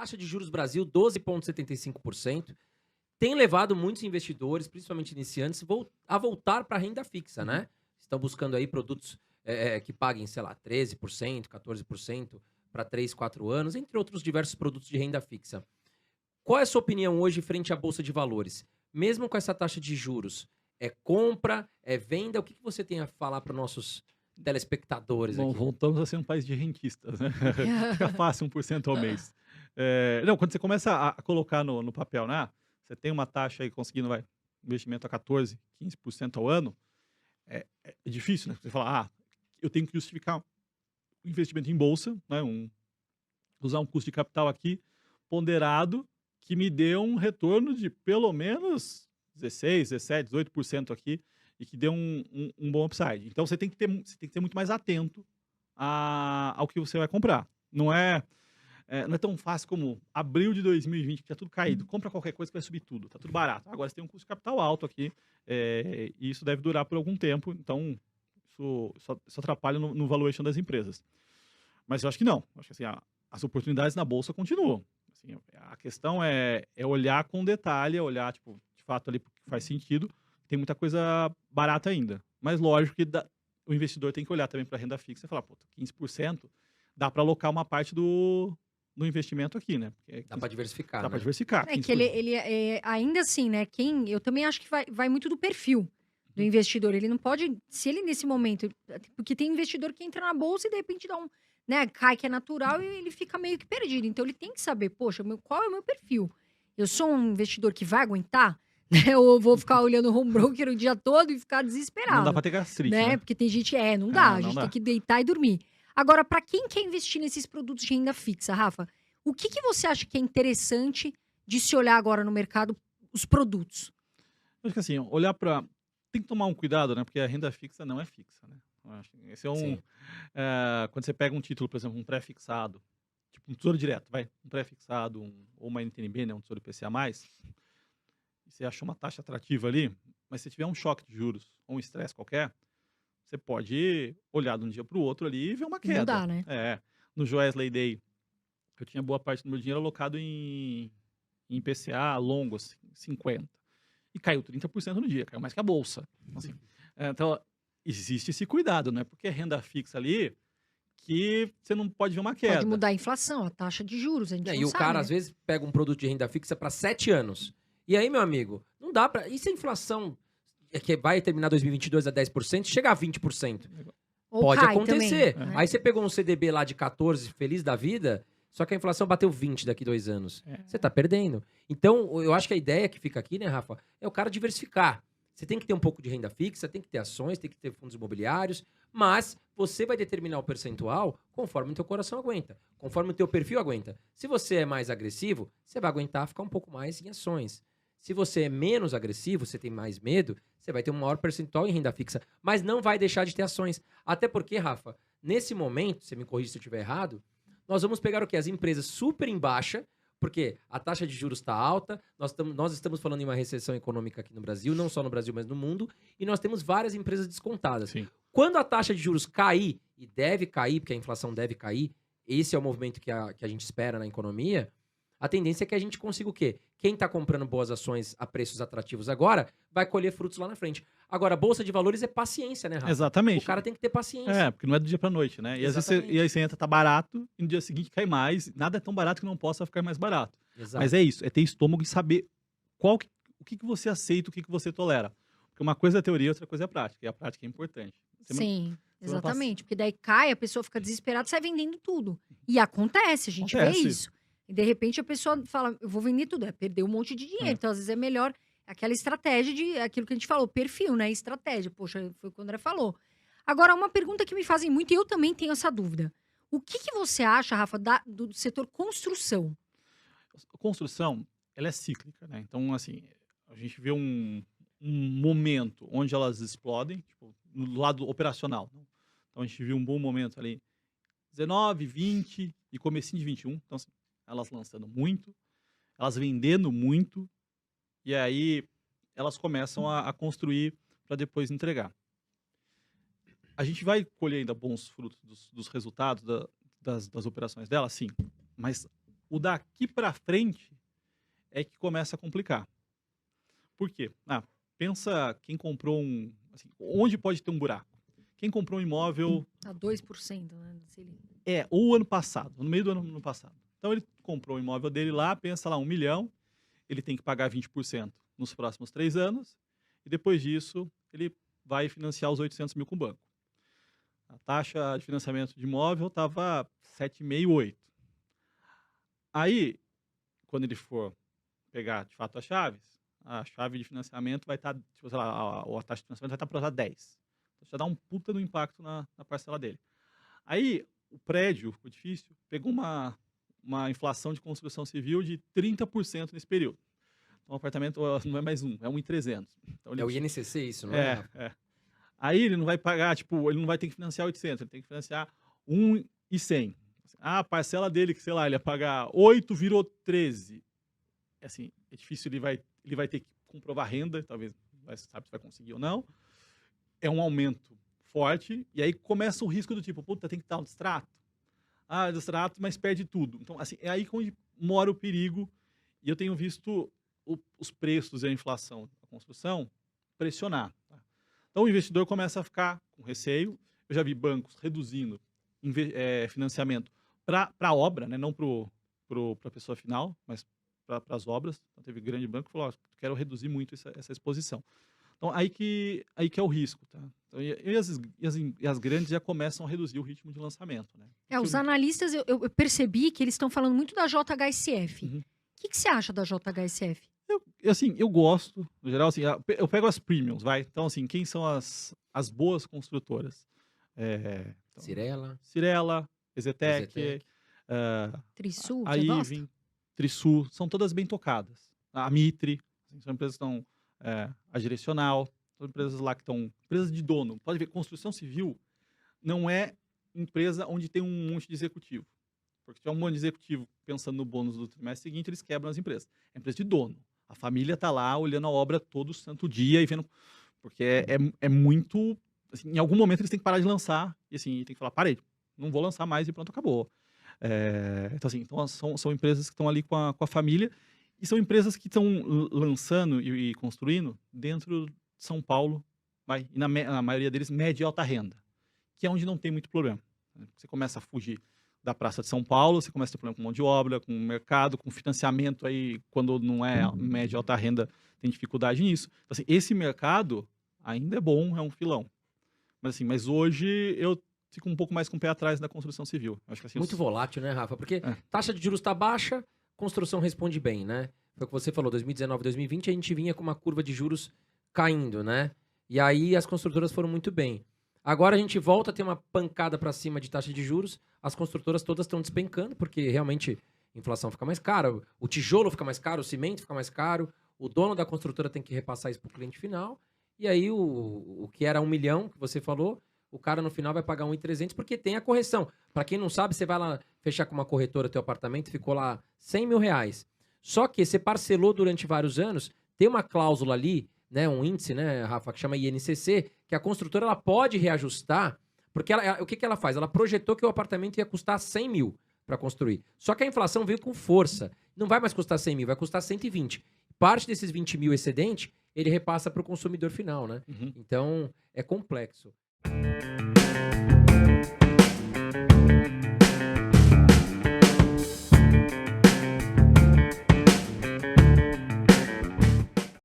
taxa de juros Brasil, 12,75%, tem levado muitos investidores, principalmente iniciantes, a voltar para a renda fixa, né? Estão buscando aí produtos que paguem, sei lá, 13%, 14% para 3, 4 anos, entre outros diversos produtos de renda fixa. Qual é a sua opinião hoje frente à Bolsa de Valores? Mesmo com essa taxa de juros, é compra, é venda? O que você tem a falar para nossos telespectadores Bom, aqui? voltamos a ser um país de rentistas, né? Fica fácil 1% ao mês. Não, quando você começa a colocar no papel, né? Você tem uma taxa aí conseguindo, investimento a 14, 15% ao ano, é difícil, né? Você fala, eu tenho que justificar o investimento em bolsa, né? Usar um custo de capital aqui ponderado que me dê um retorno de pelo menos 16, 17, 18% aqui e que dê um bom upside. Então você tem que ser muito mais atento ao que você vai comprar. Não é tão fácil como abril de 2020, que tinha tudo caído. Compra qualquer coisa que vai subir tudo, tá tudo barato. Agora você tem um custo de capital alto aqui, e isso deve durar por algum tempo, então isso atrapalha no valuation das empresas. Mas eu acho que não. Eu acho que assim, as oportunidades na bolsa continuam. Assim, a questão é olhar com detalhe, é olhar, tipo, de fato ali porque faz sentido. Tem muita coisa barata ainda. Mas lógico que o investidor tem que olhar também para a renda fixa e falar, pô, 15% dá para alocar uma parte do investimento aqui, né? Porque Dá para diversificar, dá para né? diversificar. É que ele ainda assim, né, eu também acho que vai muito do perfil do Uhum. investidor. Ele não pode, se ele nesse momento, porque tem investidor que entra na bolsa e de repente dá né, cai que é natural e ele fica meio que perdido. Então ele tem que saber, poxa, qual é o meu perfil? Eu sou um investidor que vai aguentar, né? Ou eu vou ficar olhando o home broker o dia todo e ficar Não dá desesperado, para ter gastrite, né? né? Porque tem gente, não dá, a Não gente tem dá. que deitar e dormir. Agora, para quem quer investir nesses produtos de renda fixa, Rafa, o que você acha que é interessante de se olhar agora no mercado, os produtos? Acho que assim, olhar para tem que tomar um cuidado, né, porque a renda fixa não é fixa, né. Eu acho que esse é Sim. quando você pega um título, por exemplo, um pré-fixado, tipo um tesouro direto, um pré-fixado, ou uma NTNB, né, um tesouro IPCA+, e você achou uma taxa atrativa ali, mas se tiver um choque de juros ou um estresse qualquer, você pode olhar de um dia para o outro ali e ver uma E queda. mudar, né? No Joesley Day, eu tinha boa parte do meu dinheiro alocado em IPCA longo, assim, 50. E caiu 30% no dia, caiu mais que a bolsa. Assim, então, existe esse cuidado, não é porque é renda fixa ali que você não pode ver uma Pode queda. mudar a inflação, a taxa de juros, a gente Né, não e o sabe, cara, né? às vezes, pega um produto de renda fixa para 7 anos. E aí, meu amigo, não dá para. E se a inflação que vai terminar 2022 a 10%, chegar a 20%? Ou Pode cai também, acontecer. né? Aí você pegou um CDB lá de 14, feliz da vida, só que a inflação bateu 20 daqui 2 anos. Você tá perdendo. Então, eu acho que a ideia que fica aqui, né, Rafa, é o cara diversificar. Você tem que ter um pouco de renda fixa, tem que ter ações, tem que ter fundos imobiliários, mas você vai determinar o percentual conforme o teu coração aguenta, conforme o teu perfil aguenta. Se você é mais agressivo, você vai aguentar ficar um pouco mais em ações. Se você é menos agressivo, você tem mais medo, você vai ter um maior percentual em renda fixa, mas não vai deixar de ter ações. Até porque, Rafa, nesse momento, você me corrige se eu estiver errado, nós vamos pegar o quê? As empresas super em baixa, porque a taxa de juros está alta, nós estamos falando em uma recessão econômica aqui no Brasil, não só no Brasil, mas no mundo, e nós temos várias empresas descontadas. Sim. Quando a taxa de juros cair, e deve cair, porque a inflação deve cair, esse é o movimento que a gente espera na economia, a tendência é que a gente consiga o quê? Quem está comprando boas ações a preços atrativos agora, vai colher frutos lá na frente. Agora, a Bolsa de Valores é paciência, né, Rafa? O Exatamente. cara tem que ter paciência. Porque não é do dia pra noite, né? E às vezes Exatamente. aí você entra, tá barato, e no dia seguinte cai mais. Nada é tão barato que não possa ficar mais barato. Mas Exato. é isso, é ter estômago e saber o que você aceita, o que você tolera. Porque uma coisa é a teoria, outra coisa é a prática. E a prática é importante. Sim, você não passa- exatamente. Porque daí cai, a pessoa fica desesperada e sai vendendo tudo. E acontece, a gente vê Acontece. isso. E de repente a pessoa fala, eu vou vender tudo, perder um monte de dinheiro. É. Então, às vezes, é melhor aquela estratégia de aquilo que a gente falou, perfil, né? Estratégia. Poxa, foi o que o André falou. Agora, uma pergunta que me fazem muito, e eu também tenho essa dúvida. O que você acha, Rafa, do setor construção? A construção, ela é cíclica, né? Então, assim, a gente vê um momento onde elas explodem, tipo, no lado operacional. Então, a gente viu um bom momento ali, 19, 20 e comecinho de 21. Então, assim, elas lançando muito, elas vendendo muito, e aí elas começam a construir para depois entregar. A gente vai colher ainda bons frutos dos resultados das operações dela, sim, mas O daqui para frente é que começa a complicar. Por quê? Pensa quem comprou assim, onde pode ter um buraco? Quem comprou um imóvel... A 2%, né? o ano passado, no meio do ano passado. Então ele comprou o imóvel dele lá, pensa lá, 1 milhão, ele tem que pagar 20% nos próximos 3 anos, e depois disso ele vai financiar os 800 mil com o banco. A taxa de financiamento de imóvel estava 7,5, 8. Aí, quando ele for pegar de fato a chave de financiamento vai estar, tipo, sei lá, a taxa de financiamento vai estar para 10. Então, já dá um puta do impacto na parcela dele. Aí, o prédio, o edifício, pegou uma inflação de construção civil de 30% nesse período. Então, o apartamento não é mais é 1.300. Então, É o INCC isso, não é? Aí ele não vai pagar, tipo, ele não vai ter que financiar 800, ele tem que financiar 1.100. A parcela dele, que sei lá, ele ia pagar 8, virou 13. Assim, é difícil, ele vai ter que comprovar renda, talvez, sabe se vai conseguir ou não. É um aumento forte, e aí começa o risco do tipo, puta, tem que dar um distrato. Distrato, mas perde tudo. Então, assim, é aí onde mora o perigo, e eu tenho visto os preços e a inflação da construção pressionar. Tá? Então, o investidor começa a ficar com receio. Eu já vi bancos reduzindo financiamento para a obra, né? Não para a pessoa final, mas para as obras. Então, teve grande banco que falou, quero reduzir muito essa exposição. Então, aí que é o risco. Tá? Então, e as grandes já começam a reduzir o ritmo de lançamento. Né? Os analistas, eu percebi que eles estão falando muito da JHSF. Uhum. O que você acha da JHSF? Eu gosto, no geral, assim, eu pego as premiums, vai. Então, assim, quem são as boas construtoras? Então, Cirela, Exetec, Trisul, a Ivem, Trisul, são todas bem tocadas. A Mitre, são empresas que estão... a Direcional, são empresas lá que estão... Empresas de dono. Pode ver, construção civil não é empresa onde tem um monte de executivo. Porque se tiver um monte de executivo pensando no bônus do trimestre seguinte, eles quebram as empresas. É empresa de dono. A família está lá olhando a obra todo santo dia e vendo... Porque é muito... Assim, em algum momento eles têm que parar de lançar e assim, tem que falar, parei, não vou lançar mais e pronto, acabou. Então são empresas que estão ali com a família e são empresas que estão lançando e construindo dentro de São Paulo, e na maioria deles média e alta renda, que é onde não tem muito problema. Você começa a fugir da Praça de São Paulo, você começa a ter problema com mão de obra, com mercado, com financiamento, aí quando não é média e alta renda tem dificuldade nisso. Então, assim, esse mercado ainda é bom, é um filão. Mas hoje eu fico um pouco mais com o pé atrás da construção civil. Acho que, assim, muito volátil, né, Rafa? Porque taxa de juros está baixa, construção responde bem, né? Foi o que você falou, 2019, 2020, a gente vinha com uma curva de juros caindo, né? E aí as construtoras foram muito bem. Agora a gente volta a ter uma pancada para cima de taxa de juros, as construtoras todas estão despencando, porque realmente a inflação fica mais cara, o tijolo fica mais caro, o cimento fica mais caro, o dono da construtora tem que repassar isso para o cliente final. E aí, o que era 1 milhão, que você falou, o cara no final vai pagar 1.300 porque tem a correção. Para quem não sabe, você vai lá fechar com uma corretora teu apartamento, ficou lá 100 mil reais. Só que você parcelou durante vários anos, tem uma cláusula ali, né, um índice, né, Rafa, que chama INCC, que a construtora ela pode reajustar, porque o que ela faz? Ela projetou que o apartamento ia custar 100 mil para construir. Só que a inflação veio com força. Não vai mais custar 100 mil, vai custar 120. Parte desses 20 mil excedente, ele repassa para o consumidor final, né? Então, é complexo.